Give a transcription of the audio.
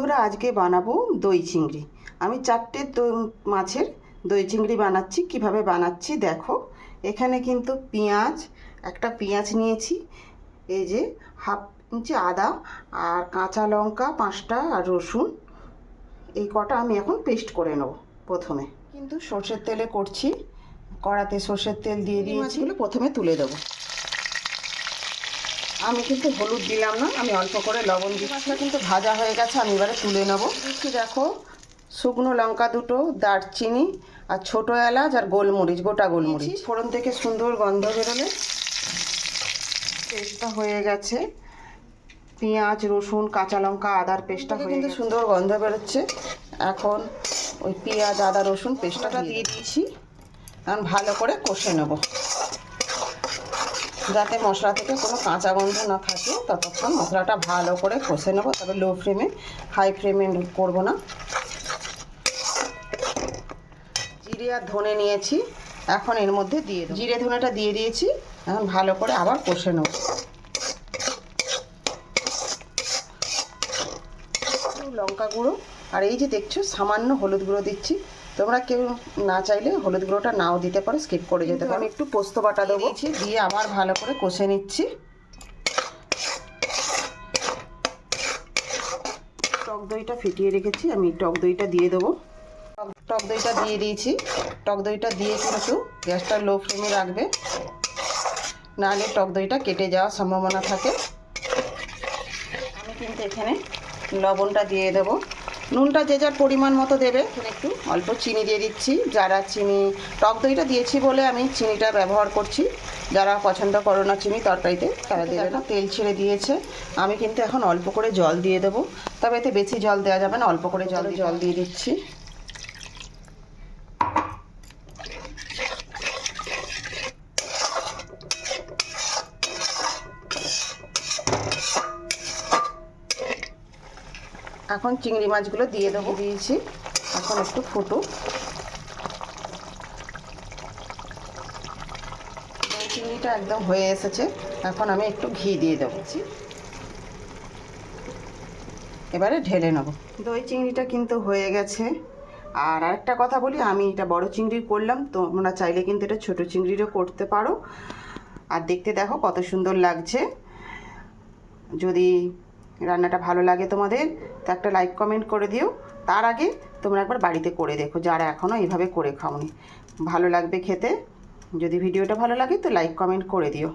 বন্ধুরা, আজকে বানাবো দই চিংড়ি। আমি 4টে মাছের দই চিংড়ি বানাচ্ছি। কিভাবে বানাচ্ছি দেখো। এখানে কিন্তু একটা পেঁয়াজ নিয়েছি, এই যে হাফ ইঞ্চি আদা, আর কাঁচা লঙ্কা 5টা, আর রসুন এই কটা আমি এখন পেস্ট করে নেব। প্রথমে কিন্তু সর্ষের তেলে করছি, কড়াতে সর্ষের তেল দিয়ে দিয়েছি। প্রথমে তুলে দেবো। আমি কিন্তু হলুদ দিলাম না, আমি অল্প করে লবণ দিচ্ছি। কিন্তু ভাজা হয়ে গেছে, আমি এবারে তুলে নেব। দিচ্ছি দেখো, শুকনো লঙ্কা 2টো, দারচিনি আর ছোটো এলাচ আর গোলমরিচ, গোটা গোলমরিচ। ফোড়ন থেকে সুন্দর গন্ধ বেরোলে পেস্টটা হয়ে গেছে। পেঁয়াজ, রসুন, কাঁচা লঙ্কা, আদার পেস্টটা কিন্তু সুন্দর গন্ধ বেরোচ্ছে। এখন ওই পেঁয়াজ, আদা, রসুন পেস্টটা দিয়ে দিয়েছি। এখন ভালো করে কষে নেব, যাতে মশলা থেকে কোনো কাঁচা গন্ধ না থাকে। ততক্ষণ মশলাটা ভালো করে কষে নেব, তবে লো ফ্লেমে, হাই ফ্লেমে করব না। জিরে আর ধনে নিয়েছি, এখন এর মধ্যে দিয়ে দেব। জিরে ধনেটা দিয়ে দিয়েছি, এখন ভালো করে আবার কষে নেব। লঙ্কা গুঁড়ো আর এই যে দেখছো সামান্য হলুদ গুঁড়ো দিচ্ছি। তোমরা কেউ না চাইলে হলুদ গুঁড়োটা নাও দিতে পারো, স্কিপ করে যেতে পারো। আমি একটু পোস্ত বাটা দেবো, দিয়ে আবার ভালো করে কষে নিচ্ছি। টক দইটা ফেটিয়ে রেখেছি, আমি টক দইটা দিয়ে দেবো। টক দইটা দিয়ে দিয়েছি। টক দইটা দিয়ে কিন্তু গ্যাসটা লো ফ্লেমে রাখবে, নাহলে টক দইটা কেটে যাওয়ার সম্ভাবনা থাকে। আমি কিন্তু এখানে লবণটা দিয়ে দেবো। নুনটা যে যার পরিমাণ মতো দেবে। এখানে একটু অল্প চিনি দিয়ে দিচ্ছি। যারা চিনি, টক দইটা দিয়েছি বলে আমি চিনিটা ব্যবহার করছি। যারা পছন্দ করো না চিনি তরকারিতে, তারা দেবে না। তেল ছেড়ে দিয়েছে। আমি কিন্তু এখন অল্প করে জল দিয়ে দেবো, তবে এতে বেশি জল দেওয়া যাবে না, অল্প করে জল দিয়ে দিচ্ছি। এখন চিংড়ি মাছগুলো দিয়ে দেবো, দিয়েছি। এখন একটু ফুটুক। দই চিংড়িটা একদম হয়ে এসেছে, এখন আমি একটু ঘি দিয়ে দেবো। এবারে ঢেলে নেব। দই চিংড়িটা কিন্তু হয়ে গেছে। আর আরেকটা কথা বলি, আমি এটা বড় চিংড়ির করলাম, তোমরা চাইলে কিন্তু এটা ছোট চিংড়িরও করতে পারো। আর দেখতে দেখো কত সুন্দর লাগছে। যদি রান্নাটা ভালো লাগে তোমাদের, তো একটা লাইক কমেন্ট করে দিও। তার আগে তোমরা একবার বাড়িতে করে দেখো, যারা এখনও এইভাবে করে খাওনি। ভালো লাগবে খেতে। যদি ভিডিওটা ভালো লাগে তো লাইক কমেন্ট করে দিও।